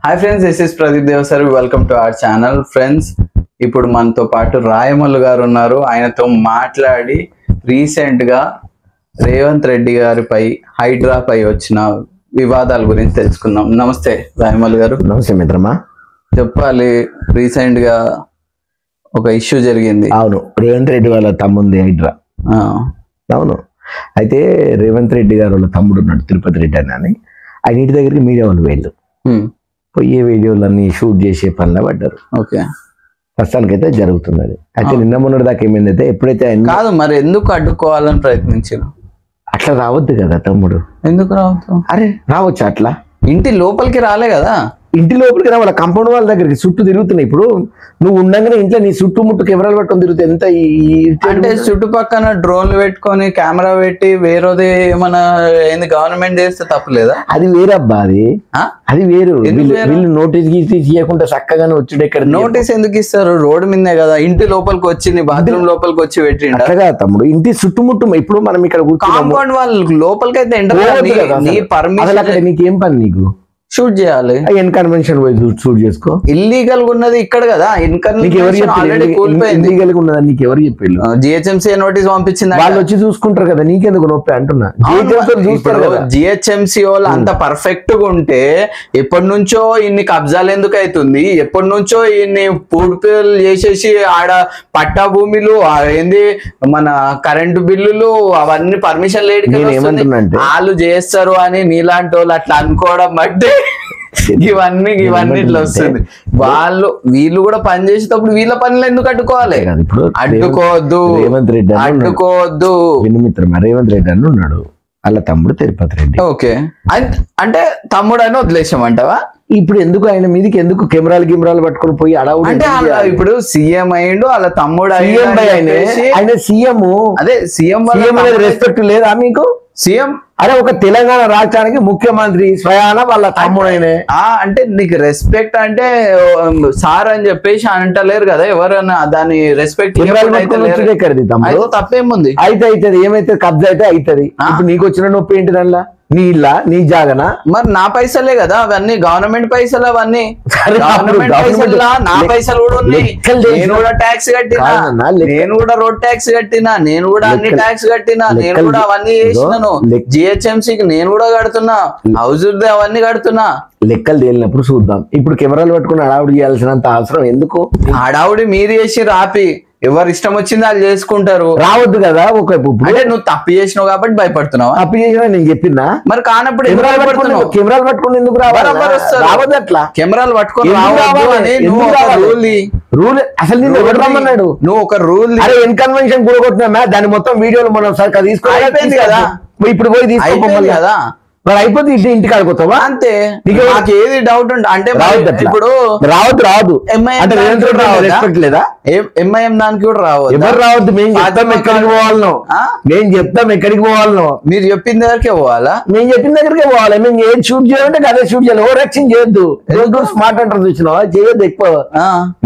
Hi friends, this is Pradeep Devasari. Welcome to our channel. Friends, ఇప్పుడు మనతో పాటు రాయమల్లు గారు ఉన్నారు. ఆయనతో మాట్లాడి రీసెంట్ గా రేవంత్ రెడ్డి గారిపై హైడ్రాపై వచ్చిన వివాదాల గురించి తెలుసుకుందాం. నమస్తే రాయమల్లు గారు. నమస్తే మిత్రమా. చెప్పాలి, రీసెంట్ గా ఒక ఇష్యూ జరిగింది. అవును, రేవంత్ రెడ్డి వాళ్ళ తమ్ముంది హైడ్రా. అవును, అయితే రేవంత్ రెడ్డి గారు వాళ్ళ తమ్ముడు ఉన్నాడు తిరుపతి రెడ్డి అని. ఆయన ఇంటి దగ్గరికి మీడియా వాళ్ళు వెళ్ళు పోయే వీడియోలన్నీ షూట్ చేసే పనిలో పడ్డారు. ఓకే, ప్రస్తుతానికి అయితే జరుగుతున్నది. అయితే నిన్న మొన్నటి దాకా ఏమైందైతే ఎప్పుడైతే కాదు మరి ఎందుకు అడ్డుకోవాలని ప్రయత్నించారు? అట్లా రావద్దు కదా తమ్ముడు. ఎందుకు రావద్దు? అరే రావచ్చు, అట్లా ఇంటి లోపలికి రాలే కదా. ఇంటి లోపలికి రా, వాళ్ళ కాంపౌండ్ వాళ్ళ దగ్గరికి చుట్టూ తిరుగుతున్నాయి. ఇప్పుడు నువ్వు ఉండగానే ఇంట్లో నీ చుట్టుముట్టు కెమెరాలు పట్టుకొని తిరుగుతాయి. ఎంత అంటే చుట్టుపక్కల డ్రోన్లు పెట్టుకొని కెమెరా పెట్టి వేరేది ఏమన్నా ఏంది గవర్నమెంట్ చేస్తే తప్పలేదా? అది వేరబ్బా, అది వేరు. వీళ్ళు నోటీస్ గీసి తీయకుండా చక్కగానే వచ్చి ఎక్కడ నోటీస్ ఎందుకు ఇస్తారు? రోడ్డు మీదే కదా, ఇంటి లోపలికి వచ్చి బాత్రూమ్ లోపలికి వచ్చి పెట్టిండు. అట్లా తమ్ముడు, ఇంటి చుట్టుముట్టు. ఇప్పుడు మనం ఇక్కడ కాంపౌండ్ వాళ్ళు లోపలికి అయితే నీ పర్మిషన్ అక్కడ నీకేం పని? నీకు షూట్ చేయాలి, ఇన్కన్వెన్షన్ షూట్ చేసుకో. ఇల్లీగల్ గా ఉన్నది ఇక్కడ కదా. ఇల్లీగల్ గా ఉన్నదా నీకు ఎవరు చెప్పారు? జిహెచ్ఎంసీ నోటీస్ పంపించింది, వాళ్ళు వచ్చి చూసుకుంటారు కదా. నీకెందుకు నొప్పి అంటున్నా? జిహెచ్ఎంసీ వాళ్ళు అంత పర్ఫెక్ట్ గా ఉంటే ఎప్పటి నుంచో ఇన్ని కబ్జాలు ఎందుకు అవుతుంది? ఎప్పటి నుంచో ఇన్ని పూర్తిలు చేసేసి ఆడ పట్టా భూమిలు ఏంది మన కరెంటు బిల్లులు అవన్నీ పర్మిషన్ లేడు వాళ్ళు చేస్తారు అని నీలాంటి వాళ్ళు అట్లా అనుకోవడం బట్టి ఇవన్నీ ఇట్లా వస్తుంది. వీళ్ళు కూడా పని చేసేటప్పుడు వీళ్ళ పనులు ఎందుకు అడ్డుకోవాలి? అడ్డుకోవద్దు, రేవంత్ రెడ్డి అడ్డుకోవద్దు. మిత్రమా, రేవంత్ రెడ్డి అని ఉన్నాడు, వాళ్ళ తమ్ముడు తిరుపతి రెడ్డి. ఓకే, అంటే తమ్ముడు అని వదిలేసామంటావా? ఇప్పుడు ఎందుకు ఆయన మీదకి ఎందుకు కెమెరాలు పట్టుకొని పోయి అడవుడు? అంటే ఇప్పుడు సీఎం అయ్యిండు, వాళ్ళ తమ్ముడు ఆయన సీఎం. అదే సీఎం రెస్పెక్ట్ లేదా మీకు? సీఎం అరే ఒక తెలంగాణ రాష్ట్రానికి ముఖ్యమంత్రి స్వయాన వాళ్ళ తమ్ముడైనే. అంటే నీకు రెస్పెక్ట్ అంటే సార్ అని చెప్పేసి అంటలేరు కదా ఎవరన్నా. దాని రెస్పెక్ట్ తప్పేముంది? అయితే అవుతుంది, ఏమైతే కబ్జా అయితే అవుతుంది. ఇప్పుడు నీకు వచ్చిన నొప్పి ఏంటి? దానిలో నీ ఇల్లా, నీ జాగనా? మరి నా పైసలే కదా అవన్నీ, గవర్నమెంట్ పైసలు అవన్నీ. నా పైసలు కూడా ఉన్నాయి. నేను కూడా ట్యాక్స్ కట్టినా, నేను కూడా రోడ్ ట్యాక్స్ కట్టినా, నేను కూడా అన్ని ట్యాక్స్ కట్టినా, నేను కూడా అవన్నీ చేసినాను. జిహెచ్ఎంసీకి నేను కూడా కడుతున్నా, హౌస్ అవన్నీ కడుతున్నా. లెక్కలు తేలినప్పుడు చూద్దాం. ఇప్పుడు కెమెరాలు పట్టుకుని హడావుడి చేయాల్సినంత అవసరం ఎందుకు? హడావుడి మీరు చేసి రాపి ఎవరు ఇష్టం వచ్చింది వాళ్ళు చేసుకుంటారు. రావద్దు కదా. అంటే నువ్వు తప్పు చేసినావు కాబట్టి భయపడుతున్నావు. తప్పు చేసినా నేను చెప్పినా మరి కానప్పుడు కెమెరాలు పట్టుకుని ఎందుకు రావద్దు? అట్లా కెమెరాలు పట్టుకుని రూల్ అసలు నేను ఎవరు రమ్మన్నాడు? నువ్వు ఒక రూల్ ఇన్కన్వెన్షన్ కూడా కొట్టినా దాన్ని మొత్తం వీడియోలు మనం సరిగ్గా తీసుకోవాలి కదా. ఇప్పుడు పోయి తీసుకోవాలి కదా. మరి అయిపోతే ఇంటికి ఆడుకోతావా? అంతే. నాకు ఏది డౌట్ అంటే ఇప్పుడు రావద్దు రెస్పెక్ట్ లేదా? ఎంఐఎం దానికి కూడా రావద్దు. ఎవరు రావద్దు? మేము చెప్తాం ఎక్కడికి పోవాలనో, మేము చెప్తాం ఎక్కడికి పోవాలనో. మీరు చెప్పిన దగ్గరకే పోవాలా? మేము చెప్పిన దగ్గరకే పోవాలి. మేము ఏది షూట్ చేయాలంటే అదే షూట్ చేయాలి. ఓవర్ యాక్షన్ చేయొద్దు. స్మార్ట్ అంటారు చూసినావా? చేయొద్దు ఎక్కువ.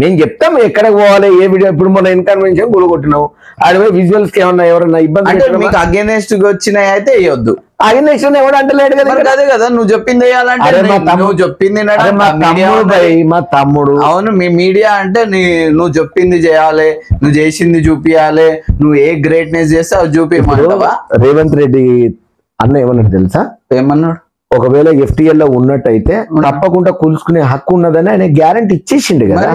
మేము చెప్తాం ఎక్కడికి పోవాలి, ఏ వీడియో. ఇప్పుడు మన ఇన్కన్వెన్షన్ గుడి కొట్టినావు, ఆడ విజువల్స్ కి ఏమన్నా ఎవరన్నా ఇబ్బంది మీకు అగేనెస్ట్ గా వచ్చినాయి అయితే వేయొద్దు. అగేనెస్ట్ ఎవడు అంటలేడు కదా. అదే కదా నువ్వు చెప్పింది వేయాలంటే. నువ్వు చెప్పింది మా తమ్ముడు. అవును, మీ మీడియా అంటే నువ్వు చెప్పింది చేయాలి, నువ్వు చేసింది చూపియాలి. నువ్వు ఏ గ్రేట్నెస్ చేస్తే అది చూపించమంటావా? రేవంత్ రెడ్డి అన్న ఏమన్నాడు తెలుసా? ఏమన్నాడు? ఒకవేళ FTL లో ఉన్నట్టయితే తప్పకుండా కూల్చుకునే హక్కు ఉన్నదని ఆయన గ్యారంటీ ఇచ్చేసిండు కదా.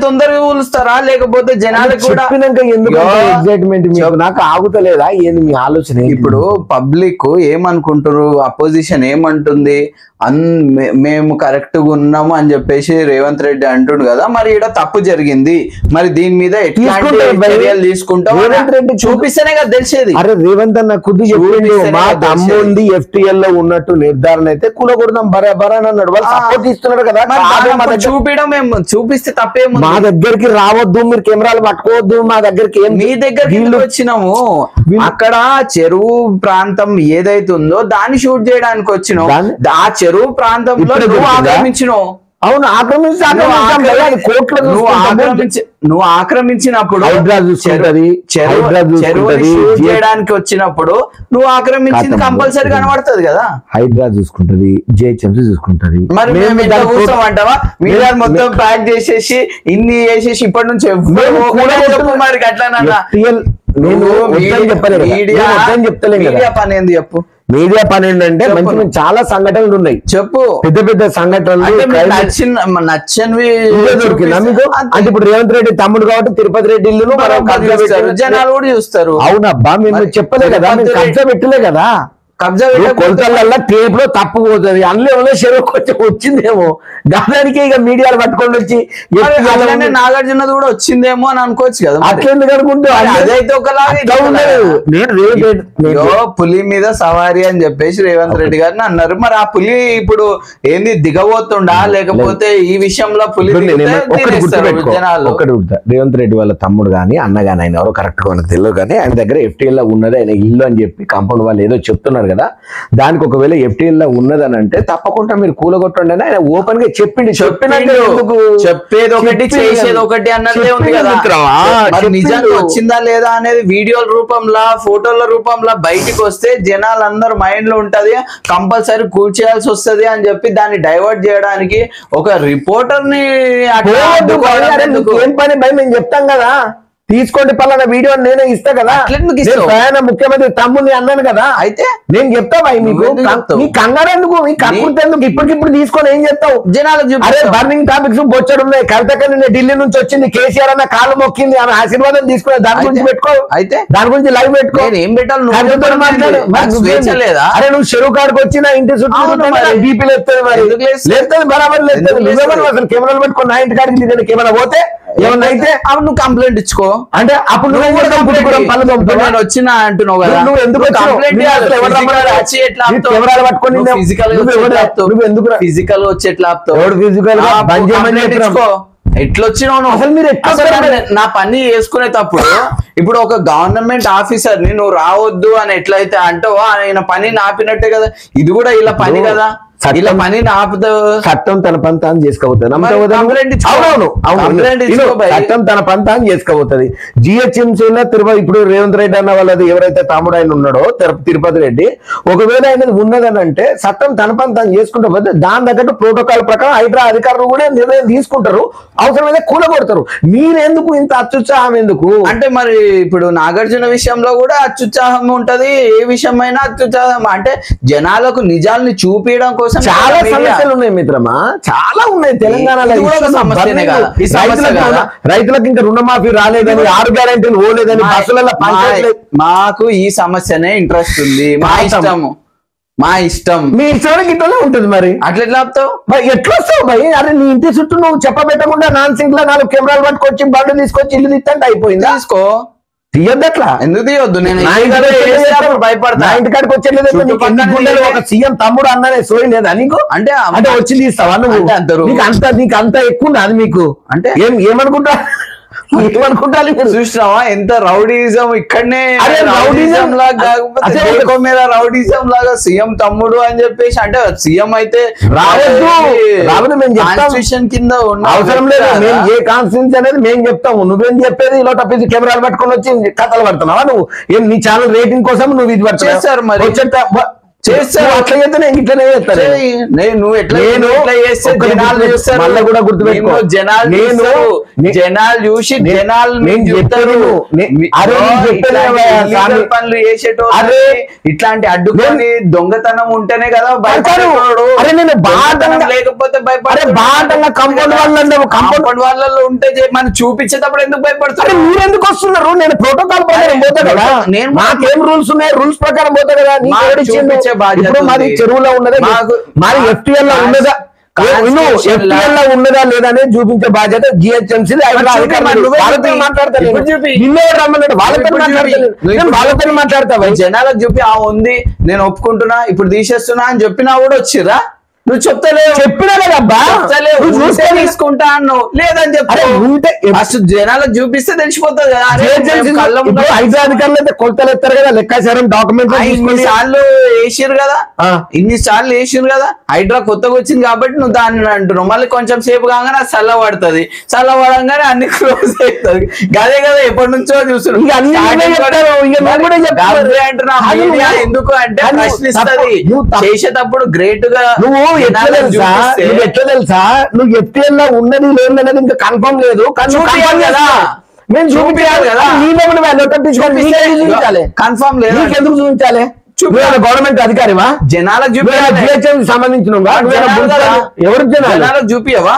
తొందరగా కూలుస్తారా? లేకపోతే జనాలకు చెప్పినాక ఎందుకు ఎగ్జైట్మెంట్? నాకు ఆగుతలేదా ఏంది మీ ఆలోచన? ఇప్పుడు పబ్లిక్ ఏమనుకుంటారు, అపోజిషన్ ఏమంటుంది, మేము కరెక్ట్ గా ఉన్నాము అని చెప్పేసి రేవంత్ రెడ్డి అంటుండు కదా. మరి ఇక్కడ తప్పు జరిగింది, మరి దీని మీద చర్యలు తీసుకుంటాం చూపిస్తేనే కదా తెలిసేది. అరే రేవంత్ అన్న కుద్దు చెప్పిండు, మా తమ్ముంది FTL లో ఉన్నట్టు నిర్ధారణ అయితే కూలగొడదాం బరాబర్ అని అన్నాడు. వాళ్ళు సపోర్ట్ ఇస్తున్నారు కదా. చూపించడం చూపిస్తే తప్పేమో. మా దగ్గరికి రావద్దు, మీరు కెమెరాలు పట్టుకోవద్దు మా దగ్గరికి. మీ దగ్గరికి వచ్చినాము, అక్కడ చెరువు ప్రాంతం ఏదైతే ఉందో దాన్ని షూట్ చేయడానికి వచ్చినాం. ఆ చెరువు ప్రాంతంలో ఆక్రమించినావు. అవును నువ్వు ఆక్రమించినప్పుడు చేయడానికి వచ్చినప్పుడు నువ్వు ఆక్రమించింది కంపల్సరీ కనబడుతుంది కదా. హైడ్రా చూసుకుంటది, జిహెచ్ఎంసీ చూసుకుంటది. మరి మేము ఎట్లా కూర్చోమంటావా? మీడియా మొత్తం ప్యాక్ చేసేసి ఇన్ని చేసేసి ఇప్పటి నుంచి మరి అట్లా మీడియా పని ఏంది చెప్పు? మీడియా పని ఏంటంటే మంచి చాలా సంఘటనలు ఉన్నాయి చెప్పు, పెద్ద పెద్ద సంఘటనలు నచ్చనివి దొరికిందా మీకు? అంటే ఇప్పుడు రేవంత్ రెడ్డి తమ్ముడు కాబట్టి తిరుపతి రెడ్డి ఇల్లు జనాలు కూడా చూస్తారు. అవునబ్బా మేము చెప్పలే కదా, మేము కబ్జా పెట్టలే కదా. కబ్జా కొలతలల్లో టేప్ లో తప్పు పోతుంది, అందులో చెరువు కొంచెం వచ్చిందేమో దానికి ఇక మీడియాలు పట్టుకొని వచ్చి నాగార్జున కూడా వచ్చిందేమో అని అనుకోవచ్చు కదా. అట్లెందుకు అనుకుంటా? అదైతే ఒకలాగా పులి మీద సవారీ అని చెప్పేసి రేవంత్ రెడ్డి గారిని అన్నారు. మరి ఆ పులి ఇప్పుడు ఏంది దిగబోతుండా లేకపోతే ఈ విషయంలో పులి జనాలు? రేవంత్ రెడ్డి వాళ్ళ తమ్ముడు గాని అన్న గాని ఆయన ఎవరో కరెక్ట్ గా మనకు తెలియదు కానీ ఆయన దగ్గర ఎఫ్టీఎల్ లో ఉన్నది, ఆయన ఇల్లు అని చెప్పి కాంపౌండ్ వాళ్ళు ఏదో చెప్తున్నారు కదా. దానికి ఒకవేళ ఎఫ్టీఎల్ లో ఉన్నదని అంటే తప్పకుండా మీరు కూలగొట్టండి అని ఆయన ఓపెన్ గా చెప్పేది ఒకటి చేసేది ఒకటి అన్నదే ఉంది కదా. నిజంగా వచ్చిందా లేదా అనేది వీడియోల రూపంలో ఫోటోల రూపంలో బయటికి వస్తే జనాలందరూ మైండ్ లో ఉంటది, కంపల్సరీ కూల్చేయాల్సి వస్తది అని చెప్పి దాన్ని డైవర్ట్ చేయడానికి ఒక రిపోర్టర్ ని ఏం పని భయ మేము చెప్తాం కదా, తీసుకోండి పలానా వీడియో నేనే ఇస్తా కదా. ప్రయాణ ముఖ్యమంత్రి తమ్ముడిని అన్నాను కదా, అయితే నేను చెప్తా భయ్ మీకు. నీ కంగారు ఎందుకు, నీ కక్కుర్తి ఎందుకు? ఇప్పటికిప్పుడు తీసుకొని ఏం చెప్తావు జనాలకు? అరే బర్నింగ్ టాపిక్స్ బొచ్చడు ఉన్నాయి. కవితక నిన్న ఢిల్లీ నుంచి వచ్చింది, కేసీఆర్ అన్న కాలు మొక్కింది, ఆమె ఆశీర్వాదం తీసుకునే దాని గురించి పెట్టుకో, అయితే దాని గురించి లైవ్ పెట్టుకో. ఏం పెట్టాలి మాట్లాడు. అరే నువ్వు చెరువు కాడికి వచ్చిన ఇంటి చుట్టూ బీపీ లేస్తుంది, మరి లేస్తుంది బరాబర్ లేస్తుంది. నువ్వేమన్నా అసలు కెమెరాలు పెట్టుకుని నా ఇంటి కాడికి నీకు ఏమైనా పోతే ఏమన్నా అయితే అప్పుడు నువ్వు కంప్లైంట్ ఇచ్చుకో. అంటే అప్పుడు నువ్వు వచ్చినా అంటున్నావు కదా, నువ్వు ఎందుకు ఫిజికల్ వచ్చి ఎట్లా ఎట్లొచ్చినావు అసలు? మీరు నా పని చేసుకునేటప్పుడు ఇప్పుడు ఒక గవర్నమెంట్ ఆఫీసర్ ని నువ్వు రావద్దు అని ఎట్లయితే అంటావో ఆయన పని ఆపినట్టే కదా, ఇది కూడా ఇలా పని కదా. ఇలా పని చట్టం తన పని తాను చేసుకోబోతుంది, చట్టం తన పని తాను చేసుకోబోతుంది. జిహెచ్ఎంసీలో తిరుపతి ఇప్పుడు రేవంత్ రెడ్డి అన్న వాళ్ళది ఎవరైతే తమ్ముడు ఆయన ఉన్నాడో తిరుపతి రెడ్డి, ఒకవేళ ఆయనది ఉన్నదని అంటే చట్టం తన పని తాను చేసుకుంటే పోతే దాని తగ్గట్టు ప్రోటోకాల్ ప్రకారం హైడ్రా అధికారులు కూడా నిర్ణయం తీసుకుంటారు, అవసరమైతే కూలగొడతారు. మీరెందుకు ఇంత అత్యుత్సాహం ఎందుకు? అంటే మరి ఇప్పుడు నాగార్జున విషయంలో కూడా అత్యుత్సాహం ఉంటది, ఏ విషయమైనా అత్యుత్సాహం. అంటే జనాలకు నిజాల్ని చూపించడం కోసం చాలా సమస్యలు ఉన్నాయి మిత్రమా, చాలా ఉన్నాయి తెలంగాణలో. రైతులకు ఇంకా రుణమాఫీ రాలేదని, 6 గ్యారెంటీలు పోలేదని, బస్సులలో మాకు ఈ సమస్యనే ఇంట్రెస్ట్ ఉంది, మా ఇష్టము మా ఇష్టం. మీ ఇష్టానికి ఇట్లా ఉంటుంది, మరి అట్లా ఎట్లా ఆపుతావు? ఎట్లా వస్తావు భయ్? అరే నీ ఇంటి చుట్టూ నువ్వు చెప్పబెట్టకుండా నాన్ సింక్ లో 4 కెమెరాలు పట్టుకొచ్చి బండ్లు తీసుకొచ్చి ఇల్లు తీస్తే అయిపోయింది. తీసుకో, తీయొద్దు. అట్లా ఎందుకు తీయొద్దు? నేను భయపడతా. ఇంటికాడికి వచ్చేది ఒక సీఎం తమ్ముడు అన్ననే సోయి లేదా నీకు? అంటే అంటే వచ్చి తీస్తావా నువ్వు? నీకు అంత ఎక్కువ అది మీకు అంటే ఏమనుకుంటా చూసినావా ఎంత రౌడీజం ఇక్కడనే? రౌడీజం లాగా మీద రౌడీజం లాగా సీఎం తమ్ముడు అని చెప్పేసి అంటే సీఎం అయితే రావద్దు మేము కాన్స్టిట్యూషన్ కింద అవసరం లేదు. మేము ఏ కాన్స్టిట్యూన్సీ అనేది మేము చెప్తాము, నువ్వేం చెప్పేది ఇలా తప్పించి కెమెరాలు పట్టుకొని వచ్చి కథలు పడుతున్నావా నువ్వు? ఏం నీ ఛానల్ రేటింగ్ కోసం నువ్వు ఇది పట్టుచేస్తారు మరి చేస్తారు. అట్లా చేస్తే నేను ఇట్లనే చేస్తాను. కూడా గుర్తుపెట్టుకో, జనాలు చూసి పనులు చేసేటోళ్ళు ఇట్లాంటి అడ్డుకొని దొంగతనం ఉంటేనే కదా భయపడతాడు. లేకపోతే భయపడే కాంపౌండ్ వాళ్ళలో ఉంటే మనం చూపించేటప్పుడు ఎందుకు భయపడతారు? మీరు ఎందుకు వస్తున్నారు? నేను ప్రోటోకాల్ ప్రకారం పోతా కదా, నేను మాకేం రూల్స్ ఉన్నాయి రూల్స్ ప్రకారం పోతా కదా. ఇప్పుడు మాది చెరువులో ఉన్నదా, మాది ఎఫ్టీఎల్ లో ఉన్నదా, ఎఫ్టీఎల్ లో ఉన్నదా లేదా అనేది చూపించే బాధ్యత జిహెచ్ఎంసీ. వాళ్ళతో మాట్లాడతా జనాలకు చెప్పి ఆ ఉంది నేను ఒప్పుకుంటున్నా ఇప్పుడు తీసేస్తున్నా అని చెప్పినా కూడా వచ్చిర్రా. నువ్వు చెప్తలేవు. చెప్పినా కదబ్బా, తీసుకుంటా అన్నావు, లేదని చెప్పి ఫస్ట్ జనాలకు చూపిస్తే తెలిసిపోతుంది కదా. అధికారులు అయితే కొలతలు ఎత్తారు కదా, లెక్కాచారం డాక్యుమెంట్ ఇన్నిసార్లు వేసిరు కదా, ఇన్నిసార్లు వేసిరు కదా. హైడ్రా కొత్తగా వచ్చింది కాబట్టి నువ్వు దాన్ని అంటున్నావు. మళ్ళీ కొంచెం సేపు కాగానే అది చల్ల పడుతుంది, చల్ల పడంగానే అన్ని క్లోజ్ అవుతుంది. గదే కదా ఎప్పటి నుంచో చూస్తున్నావు. ఎందుకు అంటే ప్రశ్నిస్తుంది, చేసేటప్పుడు గ్రేట్ గా. నువ్వు ఎట్లా తెలుసా, నువ్వు ఎఫ్టీఎల్ లో ఉన్నది లేదు అనేది ఇంకా కన్ఫర్మ్ లేదు, కదా మేము చూపించాలి కదా. కన్ఫర్మ్ లేదు, ఎందుకు చూపించాలి? గవర్నమెంట్ అధికారివా, జనాలకు సంబంధించిన ఎవరు జనాలకు చూపియవా?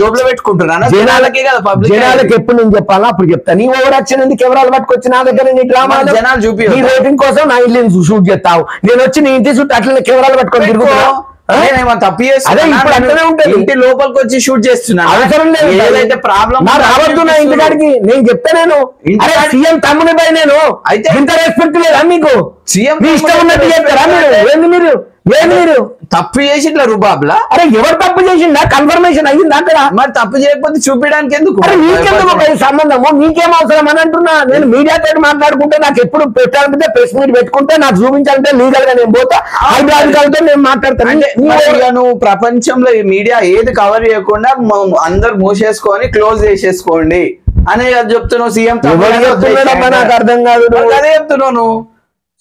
జోబులో పెట్టుకుంటున్నా జనాలకే కదా, పబ్లిక్ జనాలకు ఎప్పుడు నేను చెప్పాలా అప్పుడు చెప్తా. నీ ఓవర్ యాక్షన్ ఎందుకు కెమెరాలు పట్టుకొచ్చి నా దగ్గర నీ డ్రామా జనాలు చూపి రేటింగ్ కోసం నా ఇల్లు షూట్ చేస్తావు, నేను వచ్చి నీ ఇంటి చుట్టూ అట్లనే కెమెరాలు పట్టుకొని తిరుగుతున్నావు. తప్పు ఇంటి లోపలికి వచ్చి షూట్ చేస్తున్నా, అవసరం లేదు. ఏదైతే ప్రాబ్లం రావద్దు నా ఇంటికాడికి, నేను చెప్తా. నేను సీఎం తమ్ముని పై నేను అయితే ఇంత రెస్పెక్ట్ లేదా మీకు? సీఎం ఇష్టం ఉన్నట్టు చెప్తారా మీరు? మీరు తప్పు చేసి ఇట్లా రుబాబ్లా? అరే ఎవరు తప్పు చేసిందా? కన్ఫర్మేషన్ అయ్యింది అక్కడ. మరి తప్పు చేయకపోతే చూపించడానికి ఎందుకు? నీకెందుకు సంబంధము? నీకేం అవసరం అని అంటున్నా. నేను మీడియాతో మాట్లాడుకుంటే నాకు ఎప్పుడు పెట్టాలంటే ప్రెస్ మీట్ పెట్టుకుంటే నాకు చూపించాలంటే లీగల్ గా నేను పోతా, హైదరాబాద్ నేను మాట్లాడతాను. నువ్వు ప్రపంచంలో ఈ మీడియా ఏది కవర్ చేయకుండా అందరు మూసేసుకొని క్లోజ్ చేసేసుకోండి అని చెప్తున్నావు. సీఎం నాకు అర్థం కాదు, అదే చెప్తున్నావు నువ్వు.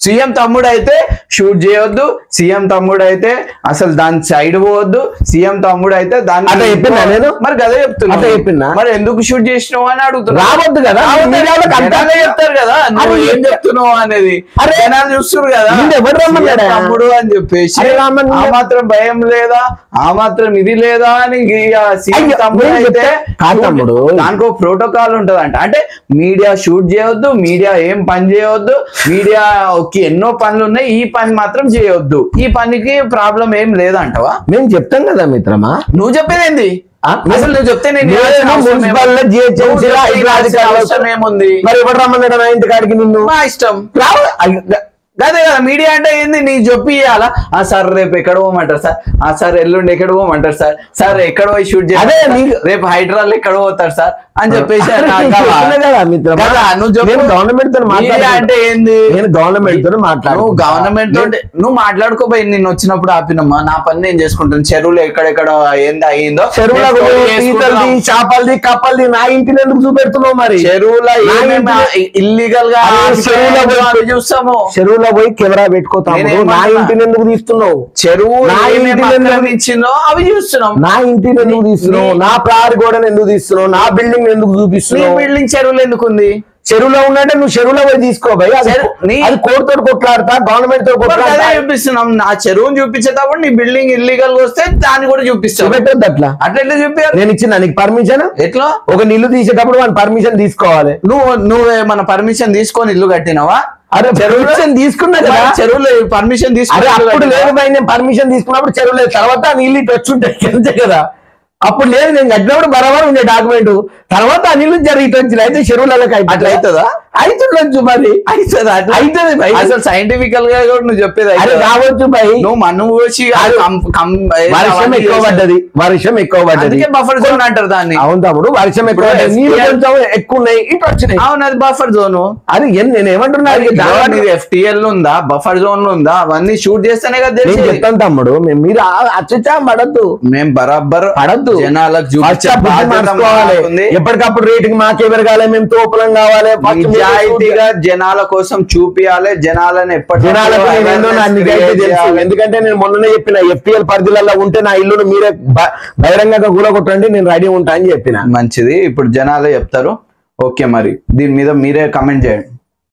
సీఎం తమ్ముడు అయితే షూట్ చేయొద్దు, సీఎం తమ్ముడు అయితే అసలు దాని సైడ్ పోవద్దు, సీఎం తమ్ముడు అయితే దాన్ని చెప్పినా నేను. మరి గదే చెప్తున్నా, మరి ఎందుకు షూట్ చేసినావు అని అడుగుతున్నా. రావద్దు కదా, చెప్తారు కదా నువ్వు ఏం చెప్తున్నావు అనేది. జనాలు చూస్తున్నారు కదా తమ్ముడు అని చెప్పేసి, ఆ మాత్రం భయం లేదా, ఆ మాత్రం ఇది లేదా అని. సీఎం తమ్ముడు అయితే తమ్ముడు దానికి ఒక ప్రోటోకాల్ ఉంటదంట. అంటే మీడియా షూట్ చేయొద్దు, మీడియా ఏం పని చేయొద్దు, మీడియా ఎన్నో పనులు ఉన్నాయి, ఈ పని మాత్రం చేయొద్దు, ఈ పనికి ప్రాబ్లం ఏం లేదంటవా? మేము చెప్తాం కదా మిత్రమా. నువ్వు చెప్పేదేంది అసలు? నువ్వు చెప్తే ఏముంది? మరి ఎవరు రమ్మన్నాడు నా ఇంటికాడికి? నిన్ను మా ఇష్టం. అదే కదా మీడియా అంటే ఏంది? నీ చెప్పి ఇవ్వాలా? సార్ రేపు ఎక్కడ పోమంటారు సార్, సార్ ఎల్లుండి ఎక్కడ పోమంటారు సార్, సార్ ఎక్కడ పోయి షూట్ చేయాలి, రేపు హైదరాబాద్ ఎక్కడ పోతారు సార్ అని చెప్పేసి. గవర్నమెంట్ తో అంటే ఏంది? నేను గవర్నమెంట్ తో మాట్లాడు. గవర్నమెంట్ తోటి నువ్వు మాట్లాడుకోపోయి, నేను వచ్చినప్పుడు ఆపినమ్మా, నా పని నేను చేసుకుంటాను. చెరువులు ఎక్కడెక్కడ ఏంది అయ్యిందో, చెరువులో చేపలది కప్పలది నా ఇంటిని ఎందుకు చూపెడుతున్నావు? మరి చెరువులో ఇల్లీగల్ గా చూస్తాము, చెరువులో పోయి కెమెరా పెట్టుకోతాము. నా ఇంటిని ఎందుకు తీస్తున్నావు? చెరువు ఇచ్చిందో అవి చూస్తున్నాం. నా ఇంటిని ఎందుకు తీస్తున్నావు? నా ప్రహరీ గోడను ఎందుకు తీస్తున్నావు? నా బిల్డింగ్ ఎందుకు చూపిస్తున్నావు? బిల్డింగ్ చెరువులో ఎందుకు ఉంది? చెరువులో ఉన్నట్టే నువ్వు చెరువులో పోయి తీసుకోబోయి అది కోర్టుతో కొట్లాడతా, గవర్నమెంట్ తో కొట్లాడతా చూపిస్తున్నాం. నా చెరువుని చూపించేటప్పుడు నీ బిల్డింగ్ ఇల్లీగల్ వస్తే దాన్ని కూడా చూపిస్తావు. పెట్టద్దు అట్లా. అట్లా చూపించాలి. నేను ఇచ్చిన నీకు పర్మిషన్. ఎట్లా? ఒక ఇల్లు తీసేటప్పుడు మన పర్మిషన్ తీసుకోవాలి. నువ్వే మన పర్మిషన్ తీసుకొని ఇల్లు కట్టినావా? అరే పర్మిషన్ తీసుకున్నా కదా, చెరువులో పర్మిషన్ తీసుకున్నా. అప్పుడు లేదు నేను పర్మిషన్ తీసుకున్నప్పుడు చెరువు లేదు, తర్వాత నీళ్ళు ఇటు వచ్చి ఉంటాయి అంతే కదా. అప్పుడు లేదు, నేను కట్టినప్పుడు బరాబర్ ఉండే డాక్యుమెంట్, తర్వాత నీళ్ళు జరిగితే అయితే చెరువులకి అట్లా అవుతుందా? అవుతుండొచ్చు. మరి అవుతుంది, అట్లా అవుతుంది భయ్. అసలు సైంటిఫికల్ గా కూడా నువ్వు చెప్పేది రావచ్చు భయ్. నువ్వు మన్ను పోసి వర్షం ఎక్కువ పడ్డది, వర్షం ఎక్కువ పడ్డది, బఫర్ జోన్ అంటారు దాన్ని. అవును తమ్ముడు, వర్షం ఎక్కువ ఎక్కువ ఉన్నాయి, ఇటు వచ్చినాయి. అవును, అది బఫర్ జోన్. అది నేను ఏమంటున్నా, FTL ఉందా, బఫర్ జోన్ లో ఉందా, అవన్నీ షూట్ చేస్తేనే కదా చెప్తాను తమ్ముడు. మీరు అచ్చా పడద్దు, మేము బరాబర్ పడద్దు. జనాలకు ఎప్పటికప్పుడు రేటింగ్ మాకే పెరగాలి, మేము తోపులం కావాలి, నిజాయితీగా జనాల కోసం చూపియాలి. జనాలను ఎందుకంటే నేను మొన్ననే చెప్పిన, FTL పరిధిలలో ఉంటే నా ఇల్లును మీరే బహిరంగంగా కూలగొట్టండి, నేను రెడీ ఉంటా అని చెప్పిన. మంచిది, ఇప్పుడు జనాలే చెప్తారు. ఓకే, మరి దీని మీద మీరే కమెంట్ చేయండి.